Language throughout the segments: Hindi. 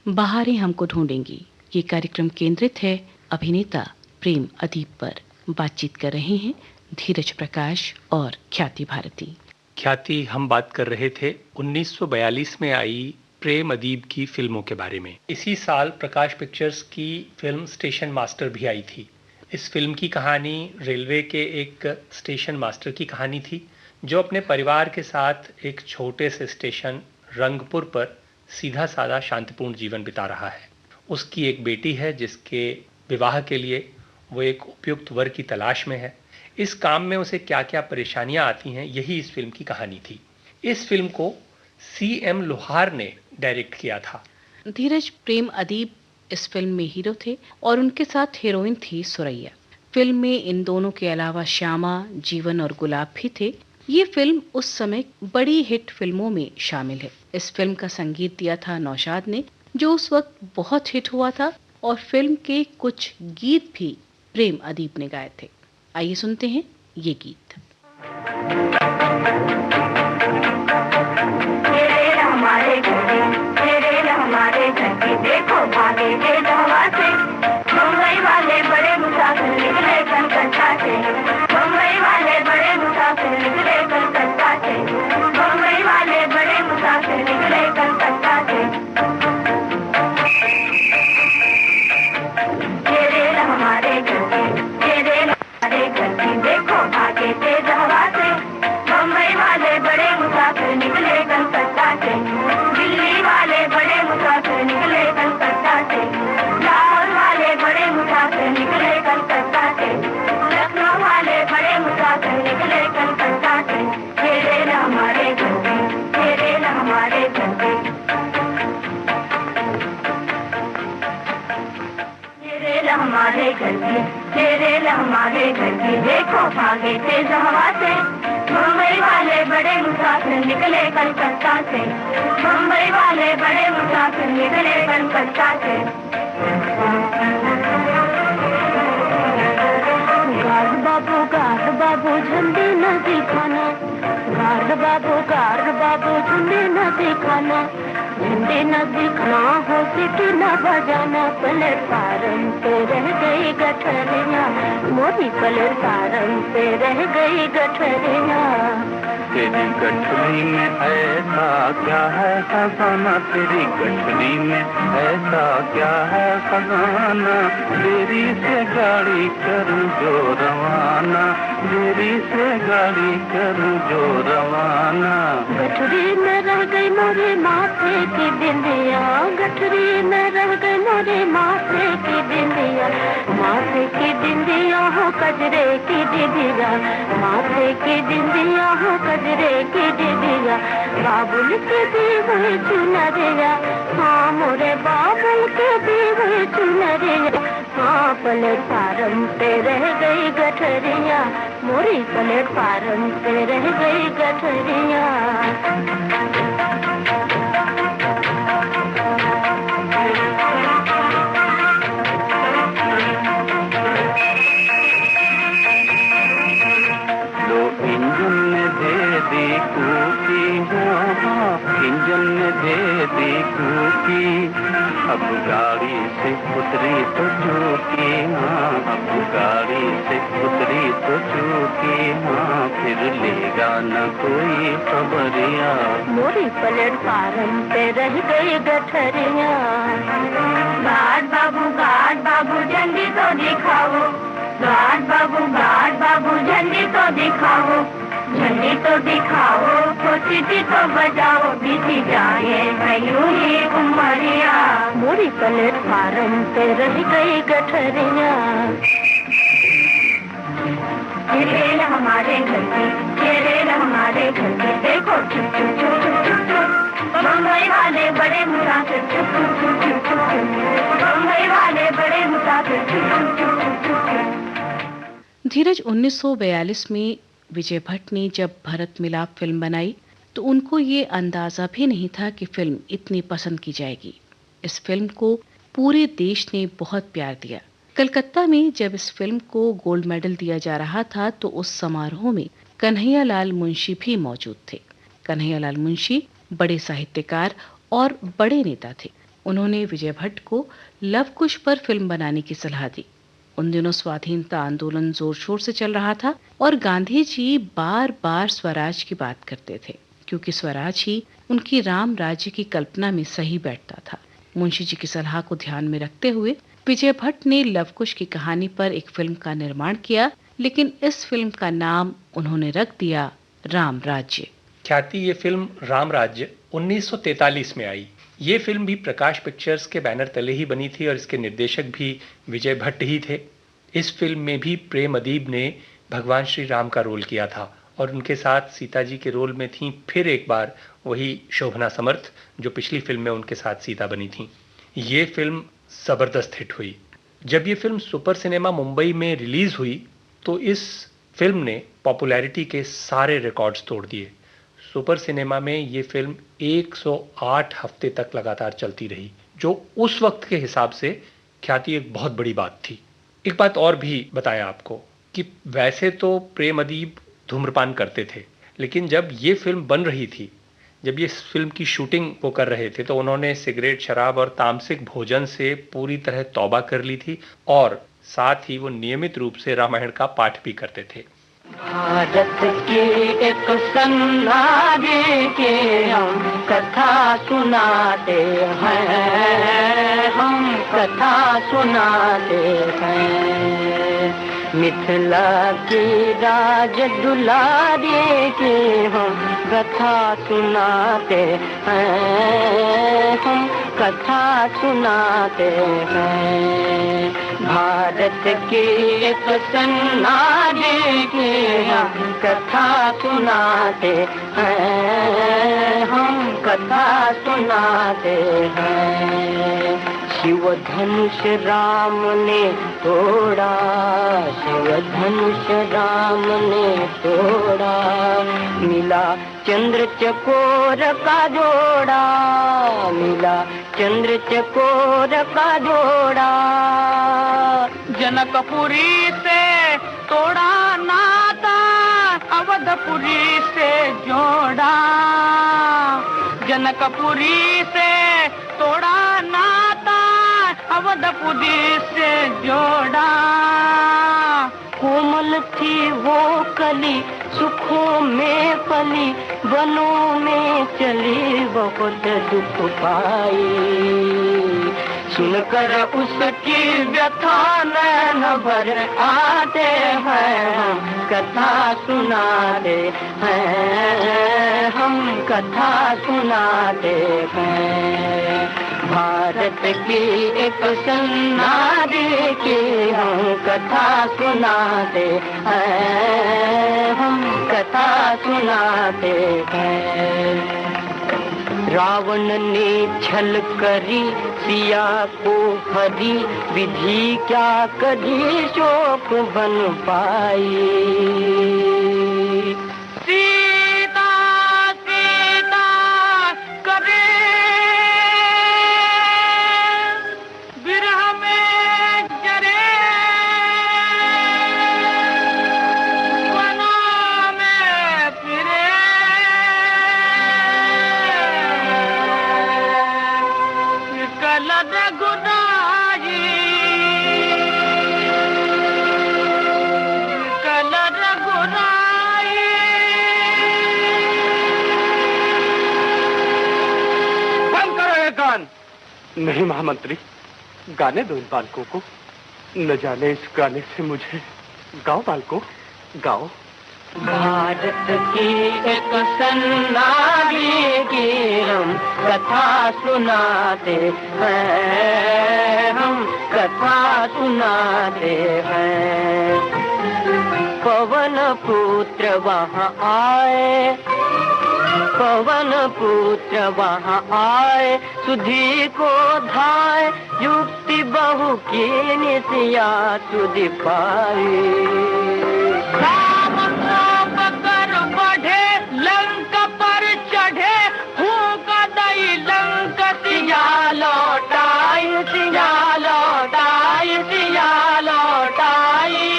बहारें हमको ढूंढेंगी। ये कार्यक्रम केंद्रित है अभिनेता प्रेम अदीप पर। बातचीत कर रहे हैं धीरज प्रकाश और ख्याति भारती। ख्याति, हम बात कर रहे थे 1942 में आई प्रेम अदीब की फिल्मों के बारे में। इसी साल प्रकाश पिक्चर्स की फिल्म स्टेशन मास्टर भी आई थी। इस फिल्म की कहानी रेलवे के एक स्टेशन मास्टर की कहानी थी, जो अपने परिवार के साथ एक छोटे से स्टेशन रंगपुर पर सीधा साधा शांतिपूर्ण जीवन बिता रहा है। उसकी एक बेटी है जिसके विवाह के लिए वो एक उपयुक्त वर की तलाश में है। इस काम में उसे क्या क्या परेशानियां आती हैं, यही इस फिल्म की कहानी थी। इस फिल्म को C.M. लोहार ने डायरेक्ट किया था। धीरज, प्रेम अदीब इस फिल्म में हीरो थे और उनके साथ हीरोइन थी सुरैया। फिल्म में इन दोनों के अलावा श्यामा, जीवन और गुलाब भी थे। ये फिल्म उस समय बड़ी हिट फिल्मों में शामिल है। इस फिल्म का संगीत दिया था नौशाद ने, जो उस वक्त बहुत हिट हुआ था, और फिल्म के कुछ गीत भी प्रेम अदीब ने गाए थे। आइए सुनते हैं ये गीत। देखो भागे थे दवा से, मुंबई वाले बड़े मुसाफिर निकले कलकत्ता से। मुंबई वाले बड़े मुसाफिर निकले कलकत्ता से। मुंबई वाले बड़े मुसाफिर निकले कलकत्ता से। ये रेल हमारे घर की, ये रेल हमारे घर की। देखो भागे थे दवा से, मुंबई वाले बड़े मुसाफिर निकले कलकत्ता से। दिल्ली वाले बड़े मुसाफिर निकले कलकत्ता से। लाहौर वाले बड़े मुसाफिर निकले कलकत्ता से। लखनऊ वाले बड़े मुसाफिर निकले कलकत्ता से। ये रेल हमारे घर की, ये रेल हमारे घर की। ये रेल हमारे घर की, ये रेल हमारे घर की। देखो भागे तेज हवा से, मुंबई वाले बड़े मुसाफिर निकले कलकत्ता से। मुंबई वाले बड़े मुसाफिर निकले कलकत्ता से। गार्ड बाबू झंडे न दिखाना। गार्ड बाबू झंडे न दिखाना। झंडे न दिखाना, हो सीटी न बजाना। प्लेटफार्म पे रह गई गठरिया, मोदी प्लेटफार्म पे रह गई गठरिया। तेरी गठरी में ऐसा क्या है खजाना, तेरी गठरी में ऐसा क्या है खजाना। देरी से गाड़ी करूं जो रवाना, देरी से गाड़ी करूं जो रवाना। गठरी में रह गई मोरे माथे की बिंदिया, गठरी में रह गई मोरे माथे की बिंदिया। माथे की बिंदिया हो कजरे की डिबिया, माथे की बिंदिया हो कजरे की डिबिया। बाबुल के दी हुई चुनरिया, हाँ मोरे बाबुल के दी हुई चुनरिया। हाँ प्लेटफार्म पे रह गई गठरिया, मोरी प्लेटफार्म पे रह गई गठरिया। इंजन ने दे दी कूकी, इंजन ने दे दी कूकी। अब गाड़ी से उतरी तो चूकी, हाँ अब गाड़ी से उतरी तो चूकी। हाँ फिर लेगा न कोई खबरिया, मोरी प्लेटफार्म पे रह गई गठरिया। गार्ड बाबू झंडी तो दिखाओ। गार्ड बाबू झंडी तो दिखाओ। झंडी तो दिखाओ, सीटी तो बजाओ। बीती जाए यूं ही उमरिया, मोरी प्लेटफार्म पे रह गई गठरिया। ये रेल हमारे घर की, ये रेल हमारे घर की। देखो चुप चुप चुप चुप चुप चुप, मुंबई वाले बड़े मुसाफिर चुप चुप चुप चुप चुप। मुंबई वाले बड़े मुसाफिर चुप चुप चुप चुप चुप। धीरज, 1942 में विजय भट्ट ने जब भरत मिलाप फिल्म बनाई तो उनको ये अंदाजा भी नहीं था कि फिल्म इतनी पसंद की जाएगी। इस फिल्म को पूरे देश ने बहुत प्यार दिया। कलकत्ता में जब इस फिल्म को गोल्ड मेडल दिया जा रहा था तो उस समारोह में कन्हैयालाल मुंशी भी मौजूद थे। कन्हैयालाल मुंशी बड़े साहित्यकार और बड़े नेता थे। उन्होंने विजय भट्ट को लव कुश पर फिल्म बनाने की सलाह दी। उन दिनों स्वाधीनता आंदोलन जोर शोर से चल रहा था और गांधी जी बार बार स्वराज की बात करते थे, क्योंकि स्वराज ही उनकी राम राज्य की कल्पना में सही बैठता था। मुंशी जी की सलाह को ध्यान में रखते हुए विजय भट्ट ने लव कुश की कहानी पर एक फिल्म का निर्माण किया, लेकिन इस फिल्म का नाम उन्होंने रख दिया राम राज्य। ख्याति ये फिल्म राम राज्य 1943 में आई। ये फिल्म भी प्रकाश पिक्चर्स के बैनर तले ही बनी थी और इसके निर्देशक भी विजय भट्ट ही थे। इस फिल्म में भी प्रेम अदीब ने भगवान श्री राम का रोल किया था और उनके साथ सीता जी के रोल में थी फिर एक बार वही शोभना समर्थ, जो पिछली फिल्म में उनके साथ सीता बनी थी। ये फिल्म जबरदस्त हिट हुई। जब ये फिल्म सुपर सिनेमा मुंबई में रिलीज हुई तो इस फिल्म ने पॉपुलैरिटी के सारे रिकॉर्ड्स तोड़ दिए। सुपर सिनेमा में ये फिल्म 108 हफ्ते तक लगातार चलती रही, जो उस वक्त के हिसाब से ख्याति एक बहुत बड़ी बात थी। एक बात और भी बताया आपको कि वैसे तो प्रेम अदीब धूम्रपान करते थे, लेकिन जब ये फिल्म बन रही थी, जब ये फिल्म की शूटिंग वो कर रहे थे, तो उन्होंने सिगरेट, शराब और तामसिक भोजन से पूरी तरह तौबा कर ली थी और साथ ही वो नियमित रूप से रामायण का पाठ भी करते थे। भारत की एक सन्नाटे के हम कथा सुनाते हैं, हम कथा सुनाते हैं। मिथिला की राज दुलारे के हम कथा सुनाते हैं, हम कथा सुनाते हैं। भारत की एक सन्नाटे के हम कथा सुनाते हैं, हम कथा सुनाते हैं। शिव धनुष राम ने तोड़ा, शिव धनुष राम ने तोड़ा, मिला चंद्र चकोर का जोड़ा, मिला चंद्र चकोर का जोड़ा। जनकपुरी से तोड़ा नाता, अवधपुरी से जोड़ा, जनकपुरी से तोड़ा नाता, अवधपुरी से जोड़ा। कोमल थी वो कली, सुखों में पली, वनों में चली, बहुत दुख पाई। सुनकर उसकी व्यथा नैन भर आते हैं, हम कथा सुनाते हैं, हम कथा सुनाते हैं। भारत की एक सन्नाटे की हम कथा सुनाते हैं, हम कथा सुनाते हैं। रावण ने छल करी, सिया को हरी, विधि क्या करी, शोक बन पाई। सीता सीता करे विरह में जरे, वनों में फिरे, कलद गुनाही, कलद गुनाही। बंद करो ये गान। नहीं महामंत्री, गाने दो इन बालकों को। न जाने इस गाने से मुझे। गाओ बालकों, गाओ। भारत की एक सन्नाटे की हम कथा सुनाते हैं, हम कथा सुनाते हैं। पवन पुत्र वहाँ आए, पवन पुत्र वहाँ आए, सुधी को धाए, युक्ति बहु की नित्या सुधि पाई। लंका पर चढ़े, फूंक दई लंका, सिया लौटाई, सिया लौटाई, सिया लौटाई।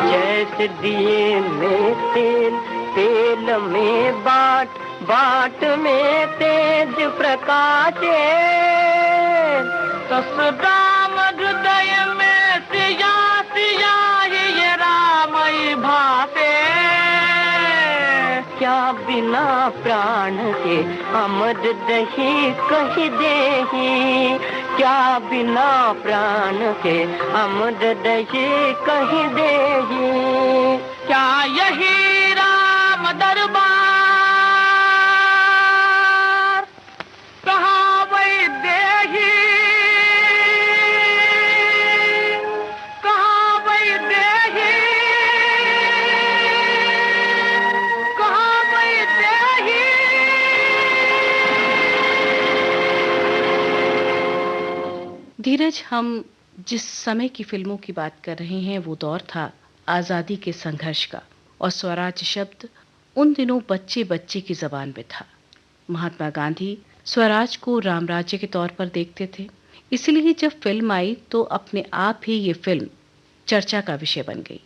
जैसे दिए में तेल, तेल में बाट बाट में तेज प्रकाशे, ससुराम हृदय में सिया सिया ये रामई भासे। क्या बिना प्राण के अमर दही कही देही, क्या बिना प्राण के अमर दही कही देही। क्या यही राम दरबार कहाँ वही देही, कहाँ वही देही, कहाँ वही देही। धीरज, हम जिस समय की फिल्मों की बात कर रहे हैं वो दौर था आजादी के संघर्ष का, और स्वराज शब्द उन दिनों बच्चे बच्चे की जबान में था। महात्मा गांधी स्वराज को राम राज्य के तौर पर देखते थे, इसलिए जब फिल्म आई तो अपने आप ही ये फिल्म चर्चा का विषय बन गई।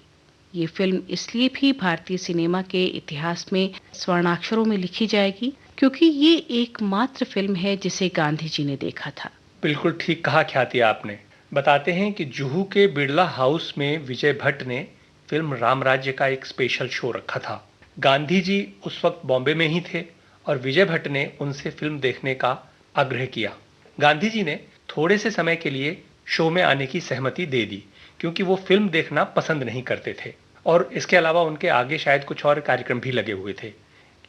ये फिल्म इसलिए भी भारतीय सिनेमा के इतिहास में स्वर्णाक्षरों में लिखी जाएगी क्योंकि ये एकमात्र फिल्म है जिसे गांधी जी ने देखा था। बिल्कुल ठीक कहा ख्याति आपने। बताते हैं कि जुहू के बिरला हाउस में विजय भट्ट ने फिल्म राम राज्य का एक स्पेशल शो रखा था। गांधी जी उस वक्त बॉम्बे में ही थे और विजय भट्ट ने उनसे फिल्म देखने का आग्रह किया। गांधी जी ने थोड़े से समय के लिए शो में आने की सहमति दे दी क्योंकि वो फिल्म देखना पसंद नहीं करते थे, और इसके अलावा उनके आगे शायद कुछ और कार्यक्रम भी लगे हुए थे।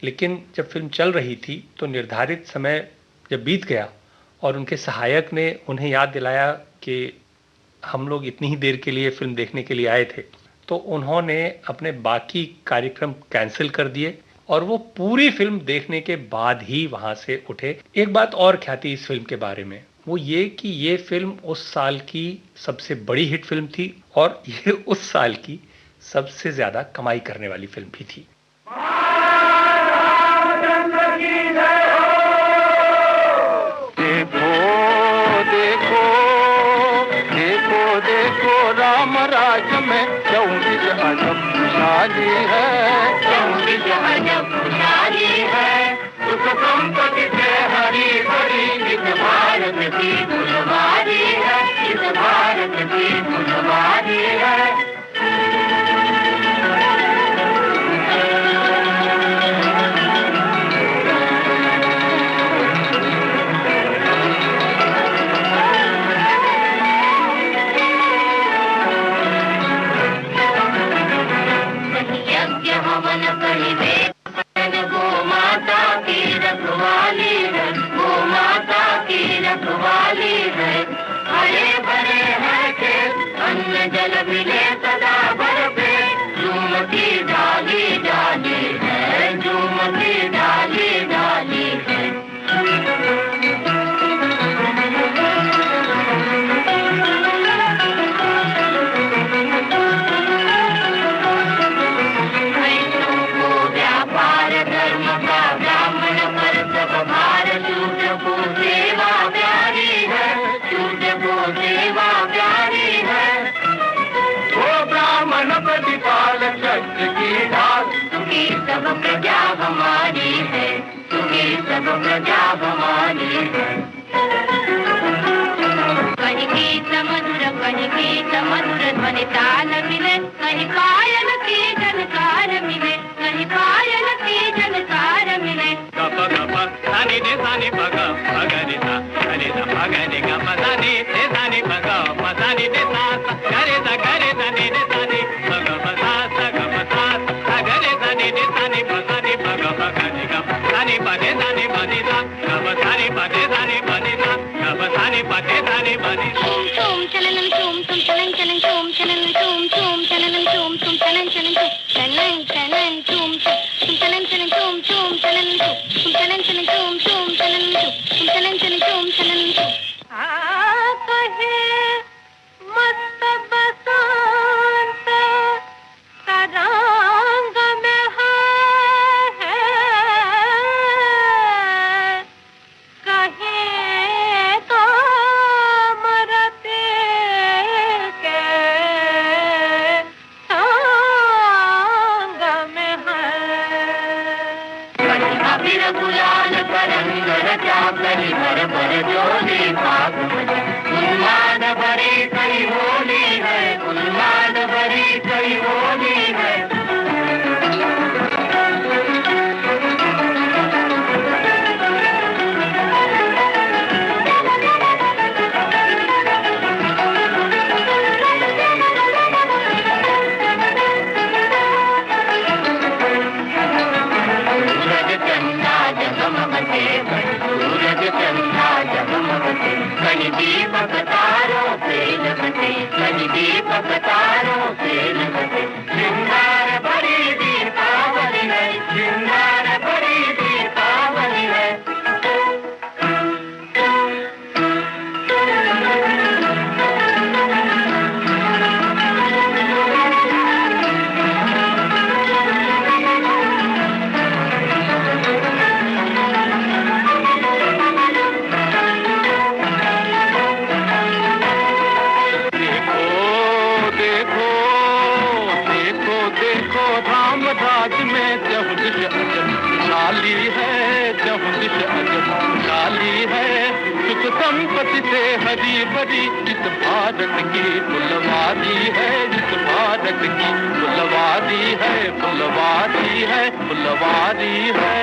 लेकिन जब फिल्म चल रही थी तो निर्धारित समय जब बीत गया और उनके सहायक ने उन्हें याद दिलाया कि हम लोग इतनी ही देर के लिए फिल्म देखने के लिए आए थे, तो उन्होंने अपने बाकी कार्यक्रम कैंसिल कर दिए और वो पूरी फिल्म देखने के बाद ही वहां से उठे। एक बात और ख्याति इस फिल्म के बारे में, वो ये कि ये फिल्म उस साल की सबसे बड़ी हिट फिल्म थी और ये उस साल की सबसे ज्यादा कमाई करने वाली फिल्म भी थी। देखो देखो देखो देखो राम राज में 24 अजब खुशहाली है, 24 अजब खुशहाली है। सुख संपत्ति से हरी भरी इस भारत की फुलवारी है, इस भारत की फुलवारी है। जल मिले सदा भर पे, झूमती डाली डाली है, झूमती डाली डाली है। वैष्णव को व्यापार धर्म का, ब्राह्मण पर सब भार, छूट को सेवा प्यारी है, छूट को सेवा प्यारी है। ब्राह्मण प्रतिपाल सत्य की ढाल, तुम्ही सब प्रजा हमारी है, तुम्ही सब प्रजा हमारी है। कहीं गीत मधुर, कहीं गीत मधुर ध्वनि ताल मिले, कहीं पायल की झनकार मिले, कहीं पायल की झनकार मिले। गप गप सानी ने सानी भग भगनि सा, अरे सा भगनि गप सानी ने सानी भग मसानी ने सा, करे सा करे सा ने सानी भग बसा सा गप सा, करे सा ने सानी भगनि भग भगनि गप सानी बने सानी बनी सा, गप सानी बने सानी बनी सा, गप सानी बने सानी बनी। तुम चलन तुम चलन चलन तुम चलन तुम चलन तुम चलन चलन चलन चलन तुम चलन चलन तुम चलन तुम चलन चलन तुम चलन चलन तुम चलन आ कहे मस्त बसंत तरंग में है, कहे तो मरते के साथ अबीर गुलाल का रंग रचा करी भर भर जोली भाग बजा उन्माद भरी कई होली है उन्माद भरी कई होली है कहीं दीपक तारों पे लगते कहीं दीपक तारों पे लगते श्रृंगार बड़ी दीपावली है श्रृंगार बड़ी दीपावली है संपत्ति से हरी भरी इस भारत की फुलवारी है इस भारत की फुलवारी है फुलवारी है फुलवारी है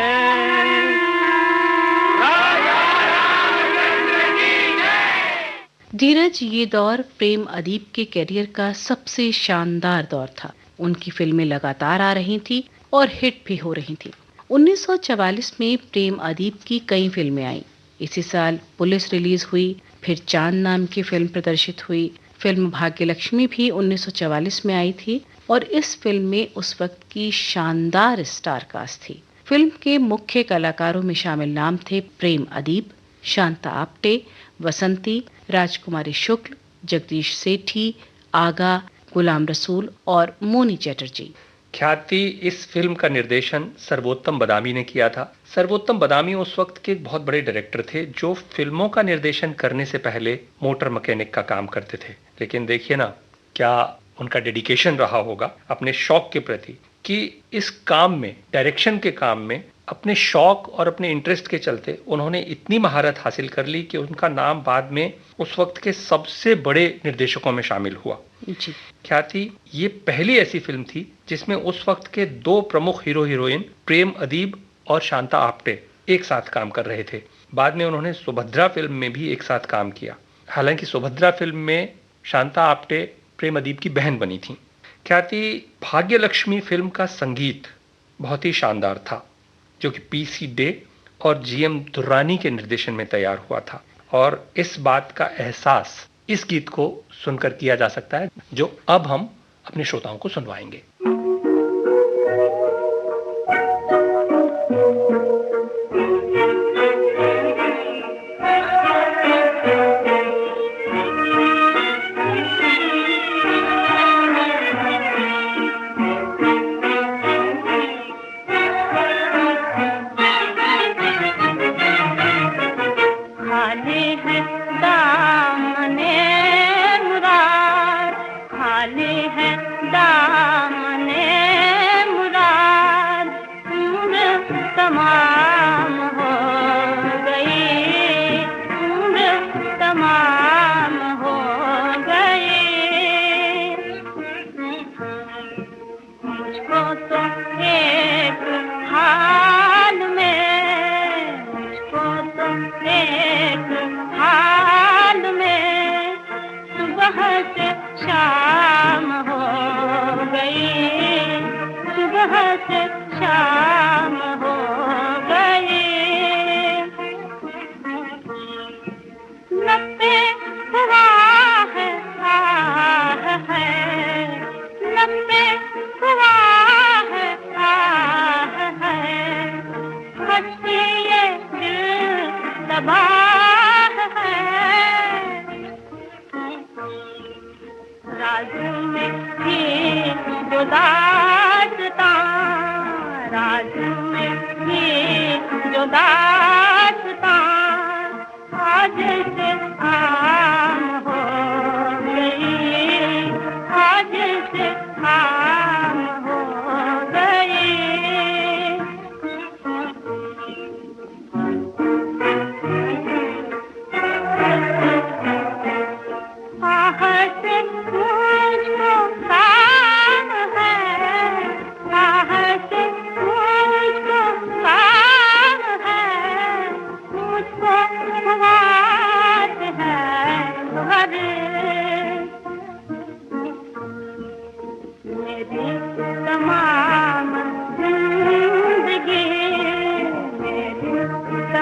धीरज, ये दौर प्रेम अदीब के करियर का सबसे शानदार दौर था। उनकी फिल्में लगातार आ रही थी और हिट भी हो रही थी। 1944 में प्रेम अदीब की कई फिल्में आईं। इसी साल पुलिस रिलीज हुई, फिर चांद नाम की फिल्म प्रदर्शित हुई। फिल्म भाग्यलक्ष्मी भी 1944 में आई थी और इस फिल्म में उस वक्त की शानदार स्टार कास्ट थी। फिल्म के मुख्य कलाकारों में शामिल नाम थे प्रेम अदीब, शांता आप्टे, वसंती, राजकुमारी शुक्ल, जगदीश सेठी, आगा, गुलाम रसूल और मोनी चैटर्जी। ख्याति इस फिल्म का निर्देशन सर्वोत्तम बदामी ने किया था। सर्वोत्तम बदामी उस वक्त के एक बहुत बड़े डायरेक्टर थे जो फिल्मों का निर्देशन करने से पहले मोटर मैकेनिक का काम करते थे। लेकिन देखिए ना, क्या उनका डेडिकेशन रहा होगा अपने शौक के प्रति कि इस काम में, डायरेक्शन के काम में, अपने शौक और अपने इंटरेस्ट के चलते उन्होंने इतनी महारत हासिल कर ली कि उनका नाम बाद में उस वक्त के सबसे बड़े निर्देशकों में शामिल हुआ। जी। ख्याति ये पहली ऐसी फिल्म थी जिसमें उस वक्त के दो प्रमुख हीरो हीरोइन प्रेम अदीब और शांता आप्टे एक साथ काम कर रहे थे। बाद में उन्होंने सुभद्रा फिल्म में भी एक साथ काम किया। हालांकि सुभद्रा फिल्म में शांता आप्टे प्रेम अदीब की बहन बनी थी। ख्याति भाग्यलक्ष्मी फिल्म का संगीत बहुत ही शानदार था, जो कि पीसी डे और जीएम दुर्रानी के निर्देशन में तैयार हुआ था। और इस बात का एहसास इस गीत को सुनकर किया जा सकता है, जो अब हम अपने श्रोताओं को सुनवाएंगे।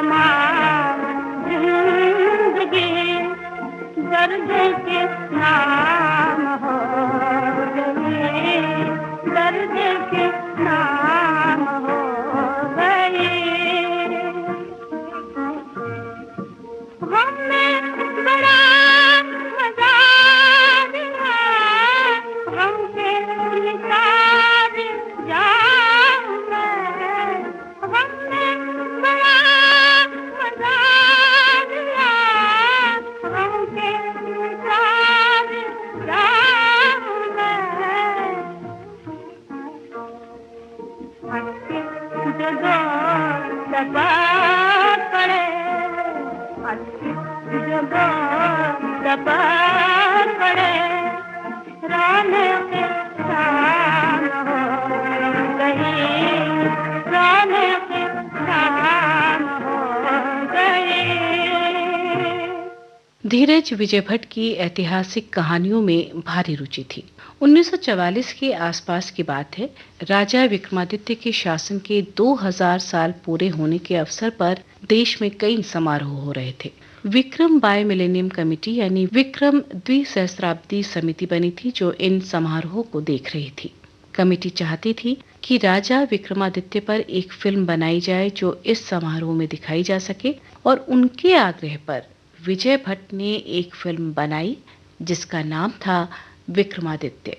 तमाम जिंदगी दर्द के नाम हो गई, दर्द के नाम हो गई। हमने बड़ा मजा दिया, हमके निसार जाऊं मैं। हमने बड़ा मजा दिया, हमके निसार जाऊं मैं। अच्छी जगह दबा पड़े, अच्छी जगह दबा पड़े, राने के शाम हो गई, राने के शाम हो गई। धीरज विजय भट्ट की ऐतिहासिक कहानियों में भारी रुचि थी। 1944 के आसपास की बात है। राजा विक्रमादित्य के शासन के 2000 साल पूरे होने के अवसर पर देश में कई समारोह हो रहे थे। विक्रम बाय मिलेनियम कमेटी यानी विक्रम द्विसहस्त्राब्दी समिति बनी थी जो इन समारोहों को देख रही थी। कमेटी चाहती थी कि राजा विक्रमादित्य पर एक फिल्म बनाई जाए जो इस समारोह में दिखाई जा सके, और उनके आग्रह पर विजय भट्ट ने एक फिल्म बनाई जिसका नाम था विक्रमादित्य।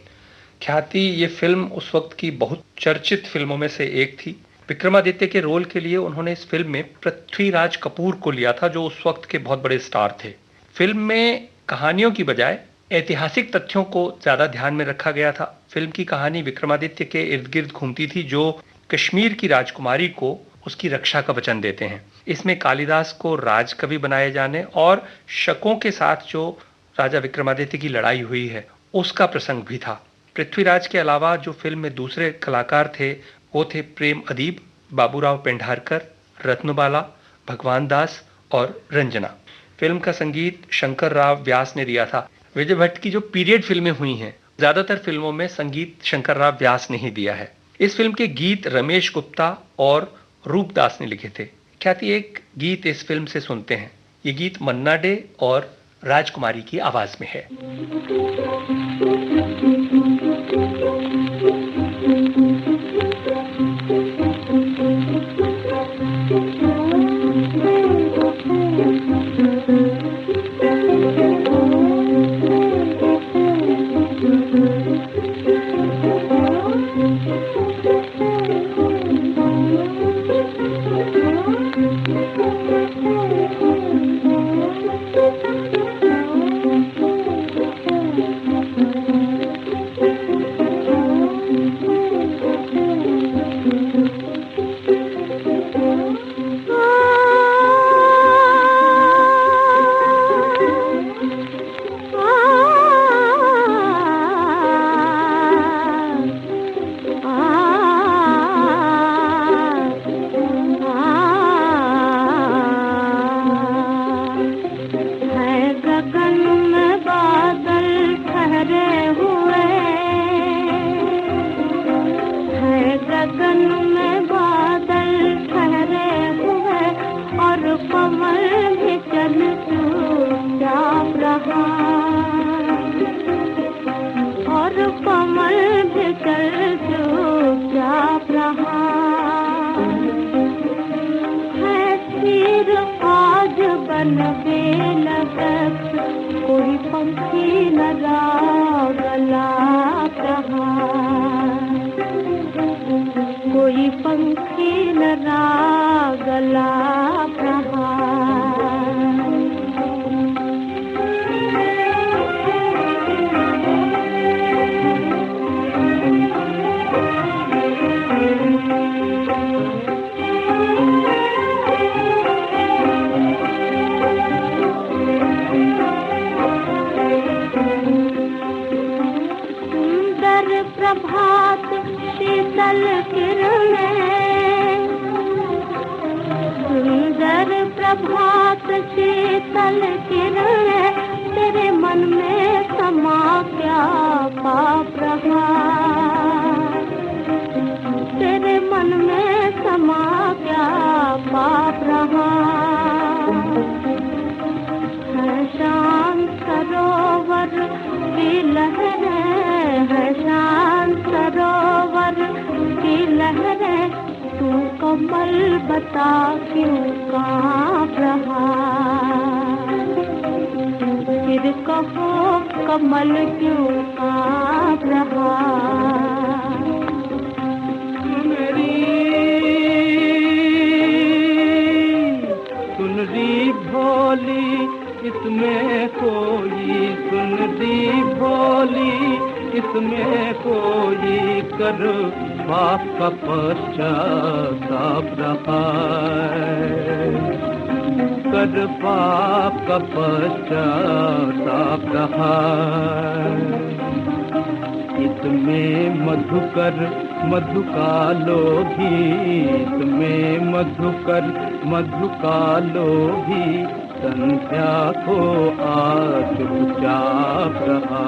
ख्याति ये फिल्म उस वक्त की बहुत चर्चित फिल्मों में से एक थी। विक्रमादित्य के रोल के लिए उन्होंने इस फिल्म में पृथ्वीराज कपूर को लिया था जो उस वक्त के बहुत बड़े स्टार थे। फिल्म में कहानियों की बजाय ऐतिहासिक तथ्यों को ज्यादा ध्यान में रखा गया था। फिल्म की कहानी विक्रमादित्य के इर्द गिर्द घूमती थी जो कश्मीर की राजकुमारी को उसकी रक्षा का वचन देते हैं। इसमें कालिदास को राजकवि बनाए जाने और शकों के साथ जो राजा विक्रमादित्य की लड़ाई हुई है उसका प्रसंग भी था। पृथ्वीराज के अलावा जो फिल्म में दूसरे कलाकार थे वो थे प्रेम अदीब, बाबूराव पेंढारकर, रत्नबाला, भगवान दास और रंजना। फिल्म का संगीत शंकर राव व्यास ने दिया था। विजय भट्ट की जो पीरियड फिल्में हुई हैं ज्यादातर फिल्मों में संगीत शंकर राव व्यास ने ही दिया है। इस फिल्म के गीत रमेश गुप्ता और रूपदास ने लिखे थे। ख्याति एक गीत इस फिल्म से सुनते हैं। ये गीत मन्ना डे और राजकुमारी की आवाज में है। तेरे मन में समा क्या पाप रहा। लहरें, तू कमल बता क्यों कांप रहा, फिर कहो कमल क्यों कांप रहा। सुनरी भोली इसमें कोई, सुनरी भोली इसमें कोई कर पाप का पश्चाताप रहा है, कर पाप का पश्चाताप रहा है। इसमें मधुकर मधु का लोभी, इसमें मधुकर मधु का लोभी संध्या को आज चुपचाप रहा,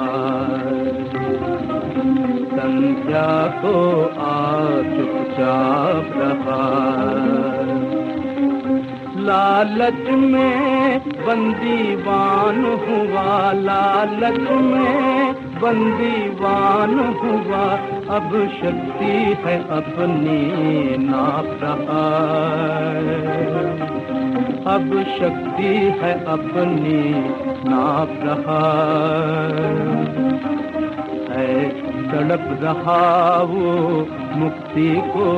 संध्या को आज चुपचाप रहा। लालच में बंदीवान हुआ, लालच में बंदीवान हुआ, अब शक्ति है अपनी नाप रहा है, अब शक्ति है अपनी नाप रहा है। तड़प रहा वो मुक्ति को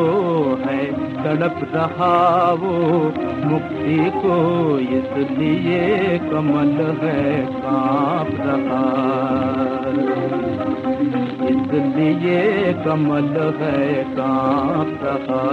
है, तड़प रहा वो मुक्ति को, इसलिए कमल है कांप रहा, इसलिए कमल है कांप रहा।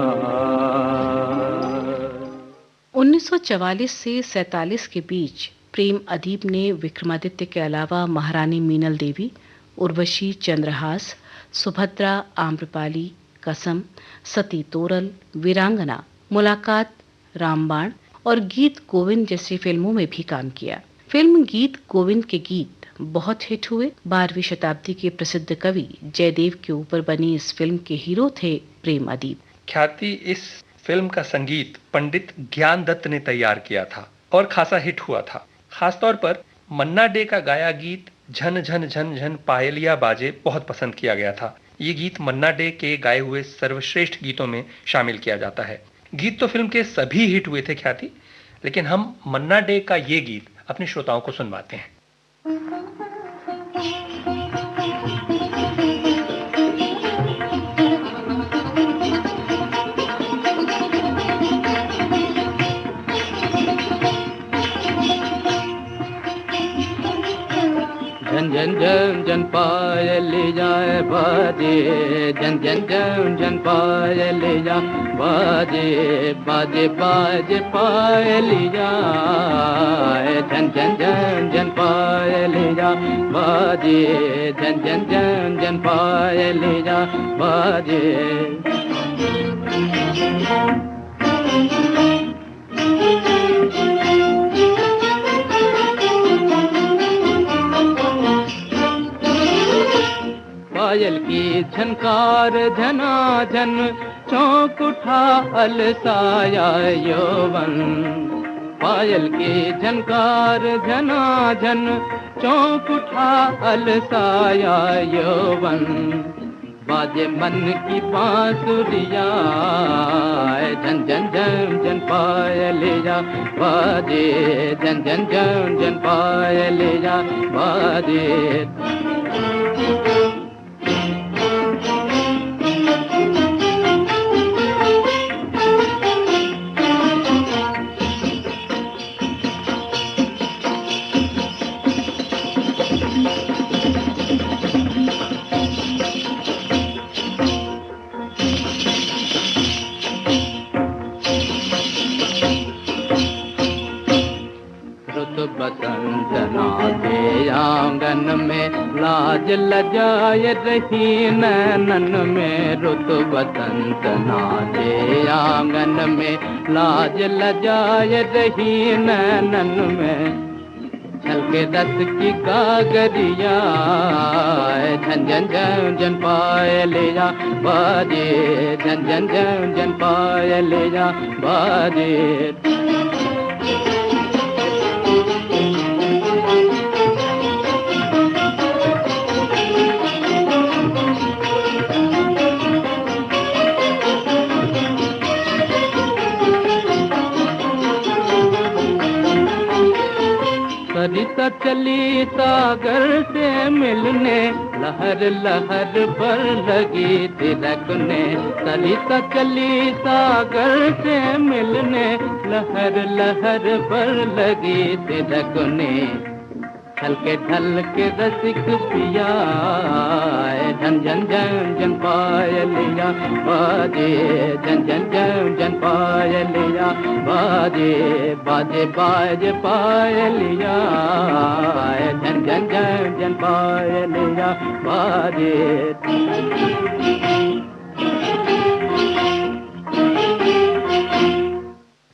1944 से 47 के बीच प्रेम अदीब ने विक्रमादित्य के अलावा महारानी मीनल देवी, उर्वशी, चंद्रहास, सुभद्रा, आम्रपाली, कसम, सती तोरल, वीरांगना, मुलाकात, रामबाण और गीत गोविंद जैसी फिल्मों में भी काम किया। फिल्म गीत गोविंद के गीत बहुत हिट हुए। 12वीं शताब्दी के प्रसिद्ध कवि जयदेव के ऊपर बनी इस फिल्म के हीरो थे प्रेम अदीब। ख्याति, इस फिल्म का संगीत पंडित ज्ञान दत्त ने तैयार किया था और खासा हिट हुआ था। खासतौर पर मन्ना डे का गाया गीत झन झन झन झन पायलिया बाजे बहुत पसंद किया गया था। ये गीत मन्ना डे के गाए हुए सर्वश्रेष्ठ गीतों में शामिल किया जाता है। गीत तो फिल्म के सभी हिट हुए थे ख्याति, लेकिन हम मन्ना डे का ये गीत अपने श्रोताओं को सुनवाते हैं। झन झन झन झन पायली जाए बाजे, झन झन झन झन पायली जा बाजे, बाजे बाजे पायली जाए, झन झन झन झन पायली जा बाजे, झन झन झन झन पायली जा बाजे। पायल की झनकार झनाझन, चौंक उठा अलसाया यौवन। पायल की झनकार झनाझन, चौंक उठा अलसाया यौवन। बाजे मन की बांसुरिया, झन झन झन झन पायले जा बाजे, झन झन झन झन पायले जा बाजे। बसंत नाचे आंगन में, लाज लजाए रही नैनन में। रुत बसंत नाचे आंगन में, लाज लजाए रही नैनन में। छलके रस की कागरिया, झन झन झन झन पायले जा बाजे, झन झन झन झन पायले जा बाजे। सरिता चली सागर से मिलने, लहर लहर पर लगी थिरकने। सरिता चली सागर से मिलने, लहर लहर पर लगी थिरकने। हल्के ढलके रसिक पिया, झन झन झन झन पायलिया बाजे, झन झन झन झन पायलिया बाजे, बाजे बाजे पायलिया, झन झन झन झन पायलिया बाजे।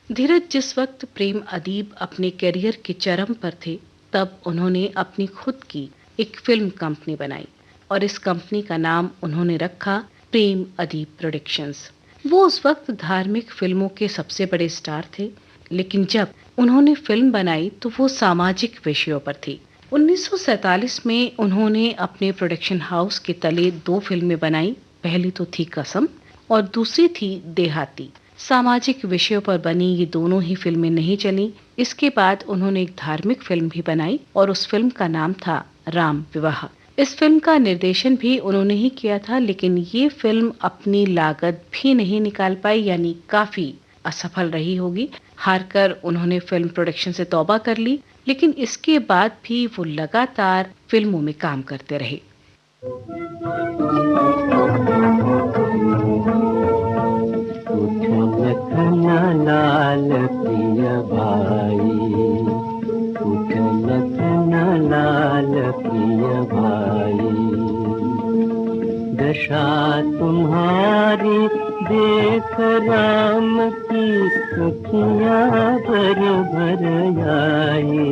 धीरज जिस वक्त प्रेम अदीब अपने करियर के चरम पर थे, तब उन्होंने अपनी खुद की एक फिल्म कंपनी बनाई और इस कंपनी का नाम उन्होंने रखा प्रेम अदीब प्रोडक्शंस। वो उस वक्त धार्मिक फिल्मों के सबसे बड़े स्टार थे, लेकिन जब उन्होंने फिल्म बनाई तो वो सामाजिक विषयों पर थी। 1947 में उन्होंने अपने प्रोडक्शन हाउस के तले 2 फिल्में बनाई। पहली तो थी कसम और दूसरी थी देहाती। सामाजिक विषयों पर बनी ये दोनों ही फिल्में नहीं चली। इसके बाद उन्होंने एक धार्मिक फिल्म भी बनाई और उस फिल्म का नाम था राम विवाह। इस फिल्म का निर्देशन भी उन्होंने ही किया था, लेकिन ये फिल्म अपनी लागत भी नहीं निकाल पाई, यानी काफी असफल रही होगी। हारकर उन्होंने फिल्म प्रोडक्शन से तौबा कर ली, लेकिन इसके बाद भी वो लगातार फिल्मों में काम करते रहे। लखना लाल प्रिय भाई, उठ लखना लाल प्रिय भाई। दशा तुम्हारी देख राम की अखियाँ भर भर आई।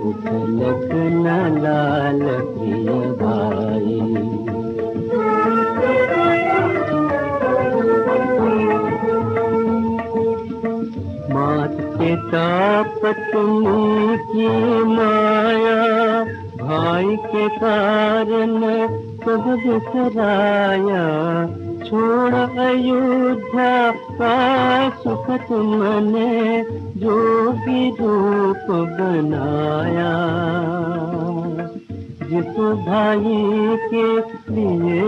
उठ लखना लाल प्रिय भाई। मात पिता पत्नी की माया, भाई के कारण सब बिसराया। छोड़ अयोध्या का सुख तुमने जो भी रूप बनाया। जिस भाई के लिए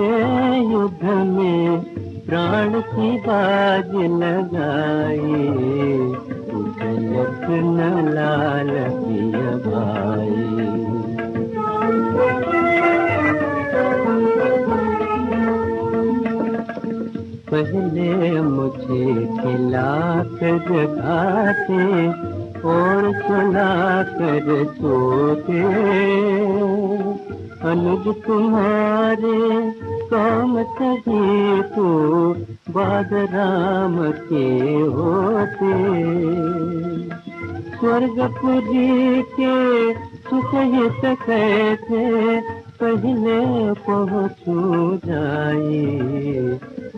युद्ध में प्राण की बाज लगाई। उठ लखना लाल प्रिय भाई। पहले मुझे खिला कर खाते और सुला कर सोते। अनुज तुम्हारे काम सभी तो बाद राम के होते। स्वर्गपुरी के सुख हित कैसे पहले पहुँचू जाए।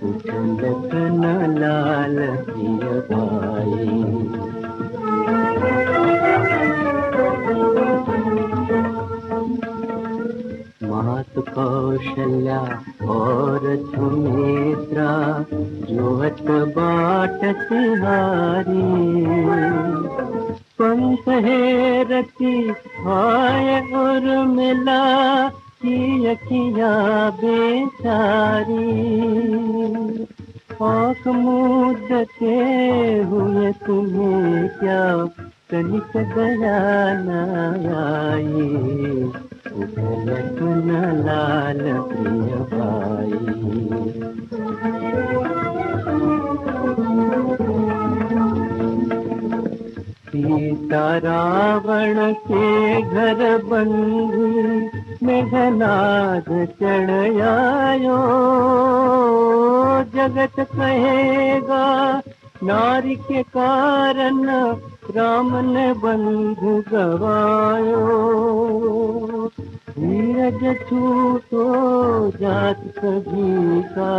उठ लखना लाल प्रिय भाई। मात कौशल्या और सुमित्रा जोहत बाट तिहारी। पंथ है रति आय और मिला की अखिया बेचारी। आँख मूदते हुए तुम्हें क्या तनिक दया न आई। उठ लखना लाल प्रिय भाई। सीता रावण के घर बंदी, मेघनाद चढ़ आयो। जगत कहेगा नारी के कारण राम ने बंधु गवायो। धीरज छूटो जात सभी का,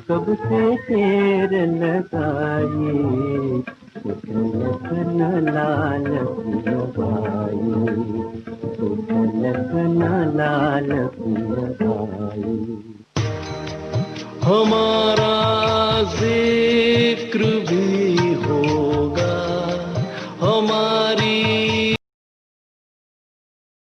कब से तेर लगाई। उठ लखना लाल प्रिय भाई। उठ लखना लाल प्रिय भाई। हमारा